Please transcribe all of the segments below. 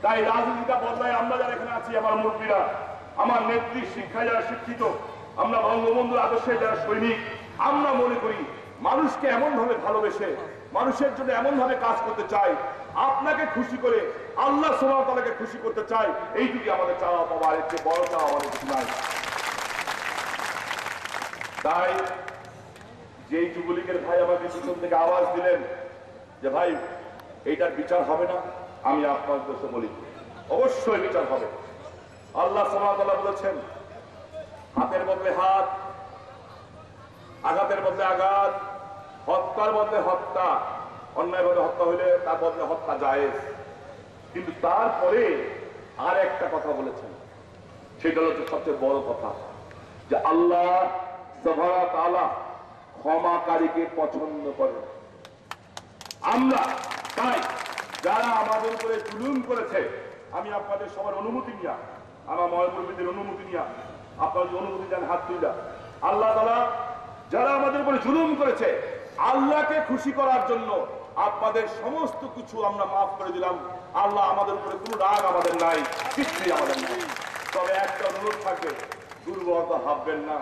তাই রাজনীতিটা বদলায় আমরা যারা এখানে আছি, আমার মুরব্বীরা, আমার নেত্রী শিক্ষায় যারা শিক্ষিত, আমরা বঙ্গবন্ধুর আদর্শে যারা সৈনিক, আমরা মনে করি মানুষকে এমন ভাবে ভালোবেসে মানুষের জন্য এমন ভাবে কাজ করতে চাই, আপনাকে খুশি করে আল্লাহ সুবহানাহু ওয়া তাআলাকে খুশি করতে চাই। এইটুকুই আমাদের চাওয়া পাওয়া, এর চেয়ে বড় চাওয়া আমাদের কিছু নাই। তাই যেই যুবলীগের ভাই আমাকে পিছন থেকে আওয়াজ দিলেন যে ভাই এইটার বিচার হবে না, আমি আপনার কাছে বলি অবশ্যই বিচার হবে। আল্লাহ সুবহানাহু ওয়া তাআলা বলেছেন, হাতের বদলে হাত, আঘাতের বদলে আঘাত, হত্যার বদলে হত্যা, অন্যায় ভাবে হত্যা হইলে তার বদলে হত্যা জায়েজ। কিন্তু তারপরে আর একটা কথা বলেছেন, সেটা হচ্ছে সবচেয়ে বড় কথা, যে আল্লাহ সুবহানাহু ওয়া তাআলা ক্ষমাকারীকে পছন্দ করেন। আমরা তাই যারা আমাদের উপরে জুলুম করেছে, আমি আপনাদের সবার অনুমতি নিয়া, আমার ময়মুরব্বীদের অনুমতি নিয়া, আপনার যে অনুমতি দেন হাত তুইলা, আল্লাহ তাআলা যারা আমাদের উপরে জুলুম করেছে, আল্লাহকে খুশি করার জন্য আপনাদের সমস্ত কিছু আমরা মাফ করে দিলাম। আল্লাহ আমাদের উপরে কোনো রাগ আমাদের নাই, কিছুই আমাদের নাই। তবে একটা অনুরোধ থাকে, দুর্বলতা ভাববেন না,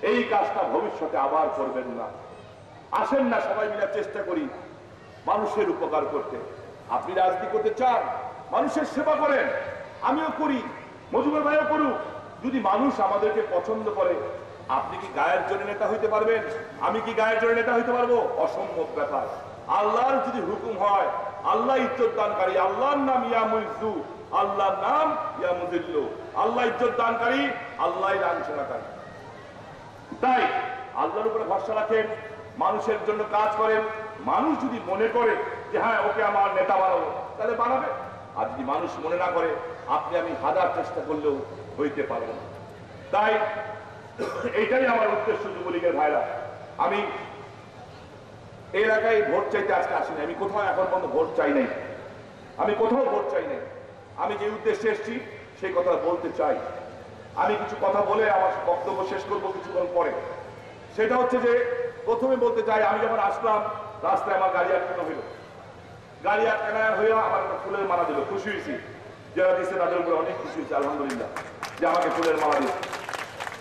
এই কাজটা ভবিষ্যতে আবার করবেন না। আসেন না সবাই মিলে চেষ্টা করি মানুষের উপকার করতে। আপনি রাজনীতি করতে চান, মানুষের সেবা করেন, আমিও করি, মজুমদার ভাইও করুক। যদি মানুষ আমাদেরকে পছন্দ করে, আপনি কি গায়ের জন্য নেতা হইতে পারবেন? আমি কি গায়ের জন্য নেতা হইতে পারবো? অসম্ভব ব্যাপার। আল্লাহর যদি হুকুম হয়, আল্লাহ ইজ্জত দানকারী, আল্লাহর নাম ইয়া মুইজ্জু, আল্লাহর নাম ইয়া মুজিল্লু। আল্লাহ ইজ্জত দানকারী, আল্লাহ লাঞ্ছনাকারী। তাই আল্লাহর উপরে ভরসা রাখেন, মানুষের জন্য কাজ করেন। মানুষ যদি মনে করে যে হ্যাঁ ওকে আমার নেতা বানাবো, তাহলে বানাবে। আর যদি মানুষ মনে না করে, আপনি আমি হাজার চেষ্টা করলেও হইতে পারবো না। তাই এইটাই আমার উদ্দেশ্য যুবলীগের ভাইরা। আমি এই এলাকায় ভোট চাইতে আজকে আসিনি, আমি কোথাও এখন পর্যন্ত ভোট চাই নাই, আমি কোথাও ভোট চাই নাই। আমি যে উদ্দেশ্যে এসেছি সেই কথা বলতে চাই। আমি কিছু কথা বলে আমার বক্তব্য শেষ করবো কিছুক্ষণ পরে। সেটা হচ্ছে যে প্রথমে বলতে চাই, আমি যখন আসলাম রাস্তায় আমার গাড়ি আটকানো হইল, গাড়ি আটকানো হয়ে আমার একটা ফুলের মালা দিল, খুশি হয়েছি। যারা দিচ্ছে তাদের উপরে অনেক খুশি হয়েছে, আলহামদুলিল্লাহ, যে আমাকে ফুলের মালা দিচ্ছে।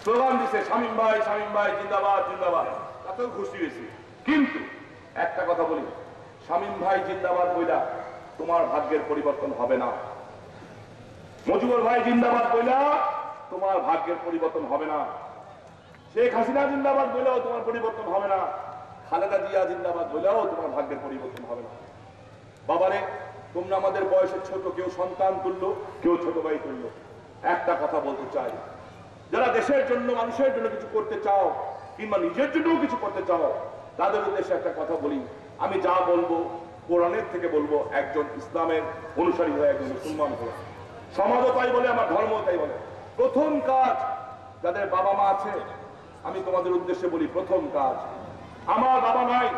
স্লোগান দিচ্ছে শামীম ভাই জিন্দাবাদ জিন্দাবাদ, তাতেও খুশি হয়েছি। কিন্তু একটা কথা বলি, শামীম ভাই জিন্দাবাদ বইলা তোমার ভাগ্যের পরিবর্তন হবে না। মজুমদার ভাই জিন্দাবাদ বইলা তোমার ভাগ্যের পরিবর্তন হবে না। শেখ হাসিনা জিন্দাবাদ বইলেও তোমার পরিবর্তন হবে না। খালেদা জিয়া জিন্দাবাদ বইলেও তোমার ভাগ্যের পরিবর্তন হবে না। বাবারে, তোমরা আমাদের বয়সের ছোট, কেউ সন্তান তুল্য, কেউ ছোট ভাই তুল্য। একটা কথা বলতে চাই, যারা দেশের জন্য মানুষের জন্য কিছু করতে চাও, কিংবা নিজের জন্যও কিছু করতে চাও, তাদের উদ্দেশ্যে একটা কথা বলি। আমি যা বলবো কোরআনের থেকে বলবো, একজন ইসলামের অনুসারী হয়ে, একজন মুসলমান হয়ে। সমাজও তাই বলে, আমার ধর্মও তাই বলে। প্রথম কাজ, যাদের বাবা মা আছে, আমি তোমাদের উদ্দেশ্যে বলি, প্রথম কাজ, আমার বাবা নাই,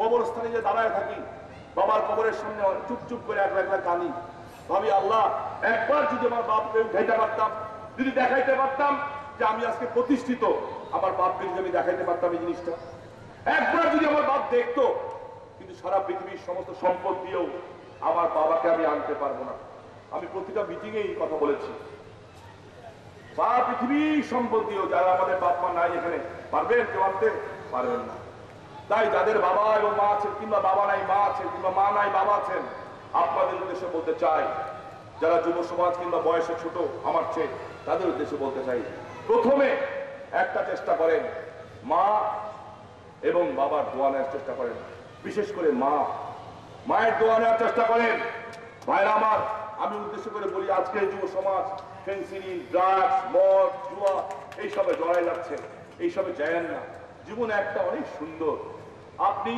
কবরস্থানে যে দাঁড়ায় থাকি, বাবার কবরের সামনে চুপ চুপ করে একলা একলা কাঁদি, ভাবি আল্লাহ একবার যদি আমার বাপকে উঠাইতে পারতাম, যদি দেখাইতে পারতাম যে আমি আজকে প্রতিষ্ঠিত, আমার বাপকে যদি আমি দেখাইতে পারতাম এই জিনিসটা, একবার যদি আমার বাপ দেখতো। কিন্তু সারা পৃথিবীর সমস্ত সম্পদ দিয়েও আমার বাবাকে আমি আনতে পারবো না। আমি প্রতিটা মিটিংয়ে এই কথা বলেছি, সারা পৃথিবীর সম্পদ দিয়েও যারা আমাদের বাপ মা নাই এখানে, পারবেন কেউ আনতে? পারবেন না। তাই যাদের বাবা এবং মা আছেন, কিংবা বাবা নাই মা আছেন, কিংবা মা নাই বাবা আছেন, আপনাদের উদ্দেশ্যে বলতে চাই, যারা যুব সমাজ কিংবা বয়সে ছোট আমার চেয়ে, তাদের উদ্দেশ্যে বলতে চাই, প্রথমে একটা চেষ্টা করেন, মা এবং বাবার দোয়া নেওয়ার চেষ্টা করেন। বিশেষ করে মায়ের দোয়া নেওয়ার চেষ্টা করেন। ভাইরা আমার, আমি উদ্দেশ্য করে বলি, আজকে যুব সমাজ ফেন্সিডিল, ড্রাগস, মদ, জুয়া এইসবে জড়াই যাচ্ছে। এইসবে যায়েন না। জীবন একটা অনেক সুন্দর। আপনি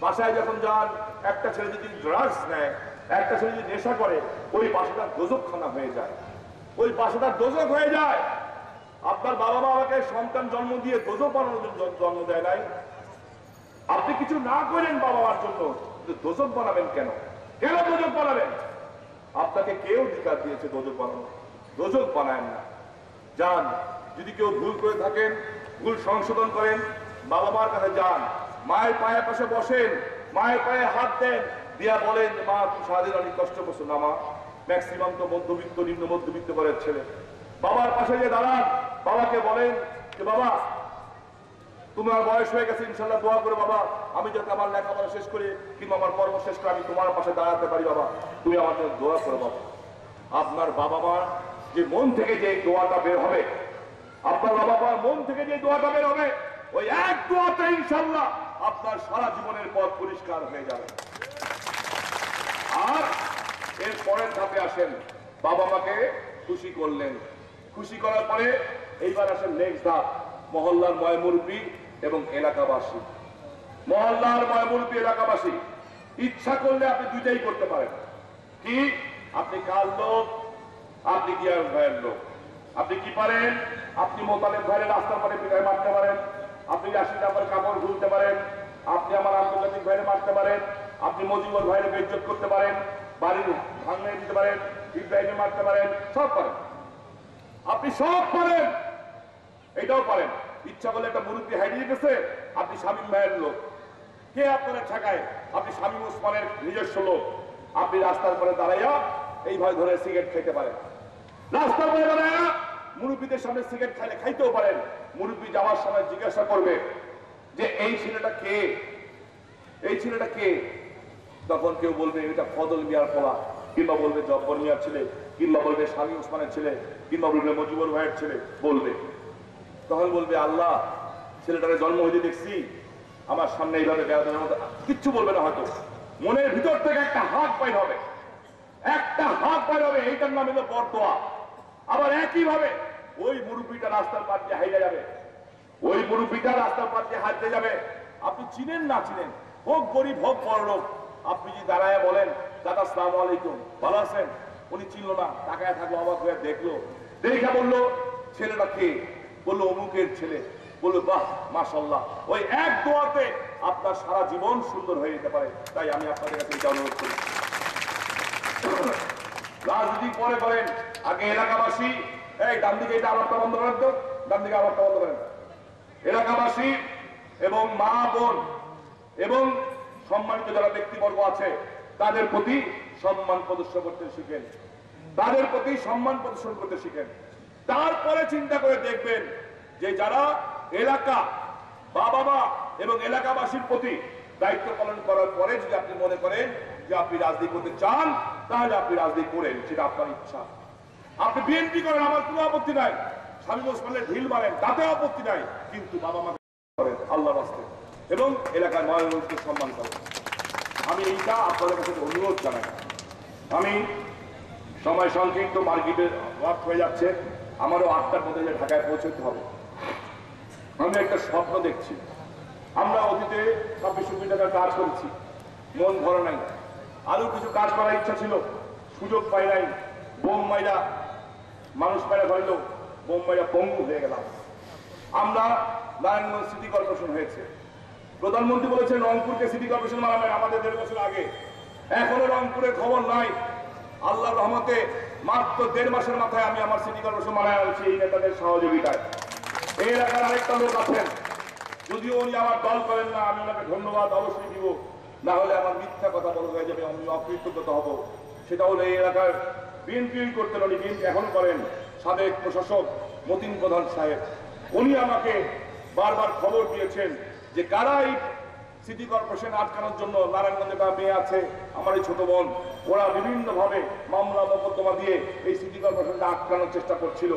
বাসায় যখন যান, একটা ছেলে যদি ড্রাগস নেয়, একটা ছেলে যদি নেশা করে, ওই বাসাটা দোজখখানা হয়ে যায়, ওই বাসাটা দোজখ হয়ে যায়। আপনার বাবা মা আমাকে সন্তান জন্ম দিয়ে দোজখ বানানোর জন্য জন্ম দেয় নাই। আপনি কিছু না করেন বাবা মার জন্য, দোজখ বানাবেন কেন? কেন দোজখ বানাবেন? আপনাকে কেউ অধিকার দিয়েছে দোজখ বানানো? দোজখ বানায় না। যান, যদি কেউ ভুল করে থাকেন, ভুল সংশোধন করেন, বাবা মার কাছে যান, মায়ের পায়ের পাশে বসেন, মায়ের পায়ে হাত দেন, দিয়া বলেন, মা তুমি সারাদিন অনেক কষ্ট করছো না মা, ম্যাক্সিমাম তো মধ্যবিত্ত নিম্ন মধ্যবিত্ত ঘরের ছেলে। বাবার পাশে যে দাঁড়ান, বাবাকে বলেন যে বাবা তোমার বয়স হয়ে গেছে, ইনশাল্লাহ দোয়া করে বাবা আমি যাতে আমার লেখাপড়া শেষ করে কিংবা আমার কর্ম শেষ করে আমি তোমার পাশে দাঁড়াতে পারি, বাবা তুমি আমার জন্য দোয়া করো বাবা। আপনার বাবা মা যে মন থেকে যে দোয়াটা বের হবে, আপনার বাবা মার মন থেকে যে দোয়াটা বের হবে, ওই এক দোয়াতে ইনশাল্লাহ আপনার সারা জীবনের পথ পরিষ্কার হয়ে যাবে। আর এর পরের ধাপে আসেন, বাবা মাকে খুশি করলেন, খুশি করার পরে এইবার আসেন নেক্সট ধাপ, মহল্লার ময়মুরব্বী এবং এলাকাবাসী। মহল্লার ময়মুরব্বী এলাকাবাসী ইচ্ছা করলে আপনি দুইটাই করতে পারেন। কি? আপনি কার লোক? আপনি গিয়াস ভাইয়ের লোক। আপনি কি পারেন? আপনি মোতালেব ভাইয়ের রাস্তার পরে পিটায় মারতে পারেন, আপনি রাশিদ আবার কাপড় ধুলতে পারেন, আপনি আমার আন্তর্জাতিক ভাইরে মারতে পারেন, আপনি মজিবুর ভাইরে বেইজ্জত করতে পারেন, বাড়ির ভাঙনে দিতে পারেন, ইব্রাহিমে মারতে পারেন, সব পারেন, আপনি সব পারেন। এটাও পারেন। ইচ্ছা করলে একটা মুরব্বী হারিয়ে গেছে, আপনি শামীম ভাইয়ের লোক, কে আপনার ঠেকায়? আপনি শামীম ওসমানের নিজস্ব লোক। আপনি রাস্তার পরে দাঁড়াইয়া এইভাবে ধরে সিগারেট খেতে পারেন, রাস্তার পরে দাঁড়াইয়া মুরব্বীদের সামনে সিগারেট খাইলে খাইতেও পারেন। মুরব্বী যাওয়ার সময় জিজ্ঞাসা করবে যে এই ছেলেটা কে, এই ছেলেটা কে? তখন কেউ বলবে এটা ফজল মিয়ার পোলা, কিংবা বলবে জব্বর মিয়ার ছেলে, কিংবা বলবে শামীম ওসমানের ছেলে, কিংবা বলবে মজিবুর ভাইয়ের ছেলে বলবে। তখন বলবে আল্লাহ, ছেলেটাকে জন্ম হইতে দেখছি, আমার সামনে এইভাবে বেয়াদবের মতো কিচ্ছু বলবে না, হয়তো মনের ভিতর থেকে একটা হাত বাইর হবে, একটা হাত বাইর হবে, এইটার নাম হলো বরদোয়া। আবার একই ভাবে ওই মুরব্বীটা রাস্তার পাশ দিয়ে হাইটে যাবে, ওই মুরব্বীটা রাস্তার পাশ দিয়ে হাঁটতে যাবে, আপনি চিনেন না চিনেন, হোক গরিব হোক বড় লোক, আপনি যদি দাঁড়ায় বলেন দাদা আসসালামু আলাইকুম, ভালো আছেন? উনি চিনলো না, তাকায় থাকলো, অবাক হয়ে দেখলো, দেখে বললো ছেলেটা কে? বললো অমুকের ছেলে। বললো বাহ মাশাআল্লাহ। ওই এক দোয়াতে আপনার সারা জীবন সুন্দর হয়ে যেতে পারে। তাই আমি আপনাদের কাছে এটা অনুরোধ করি, রাজনীতি পরে করেন, আগে এলাকাবাসী, এই ডান দিকে এটা আলাপটা বন্ধ করেন তো, ডান দিকে আলাপটা বন্ধ করেন। এলাকাবাসী এবং মা বোন এবং সম্মানিত যারা ব্যক্তিবর্গ আছে তাদের প্রতি সম্মান প্রদর্শন করতে শিখেন, তাদের প্রতি সম্মান প্রদর্শন করতে শিখেন। তারপরে চিন্তা করে দেখবেন যে যারা এলাকা বাবা মা এবং এলাকাবাসীর প্রতি দায়িত্ব পালন করার পরে যদি আপনি মনে করেন যে আপনি রাজনীতি করতে চান, তাহলে আপনি রাজনীতি করেন, সেটা আপনার ইচ্ছা। আপনি বিএনপি করেন, আমার কোনো আপত্তি নাই, শামীম ওসমানের ঢিল মারেন, তাতে আপত্তি নাই, কিন্তু বাবা মা করেন আল্লাহর রাস্তায় এবং এলাকার ময়মনসিংহকে সম্মান করেন। আমি এইটা আপনাদের কাছে অনুরোধ জানাই। আমি সময় সংক্ষিপ্ত, মার্কেটে ওয়ার্ক হয়ে যাচ্ছে, আমারও 8টার মধ্যে ঢাকায় পৌঁছতে হবে। আমি একটা স্বপ্ন দেখছি, আমরা অতীতে 26 কোটি টাকার কাজ করেছি, মন ভরে নাই, আরো কিছু কাজ করার ইচ্ছা ছিল, সুযোগ পাই নাই, বোম মাইরা মানুষ মাইরা ধরল, বোম মাইরা পঙ্গু হয়ে গেলাম। আমরা নারায়ণগঞ্জ সিটি কর্পোরেশন হয়েছে, প্রধানমন্ত্রী বলেছেন রংপুরকে সিটি কর্পোরেশন বানাবেন আমাদের 1.5 বছর আগে, এখনো রংপুরের খবর নাই। আল্লাহর রহমতে মাত্র 1.5 মাসের মাথায় আমি আমার সিটি কর্পোরেশন বানায় আনছি এই নেতাদের সহযোগিতায়। এই এলাকার আরেকটা লোক আছেন, যদিও উনি আমার দল করেন না, আমি ওনাকে ধন্যবাদ অবশ্যই দিব, না হলে আমার মিথ্যা কথা বলা হয়ে যাবে, আমি অকৃতজ্ঞতা হব। সেটা হলো এই এলাকার বিএনপি করতেন, উনি বিএনপি এখন করেন, সাবেক প্রশাসক মতিন প্রধান সাহেব। উনি আমাকে বারবার খবর দিয়েছেন যে কারা এই সিটি কর্পোরেশন আটকানোর জন্য, নারায়ণগঞ্জে একটা মেয়ে আছে আমার এই ছোট বোন, ওরা বিভিন্ন ভাবে মামলা মোকদ্দমা দিয়ে এই সিটি কর্পোরেশনটা আটকানোর চেষ্টা করছিল।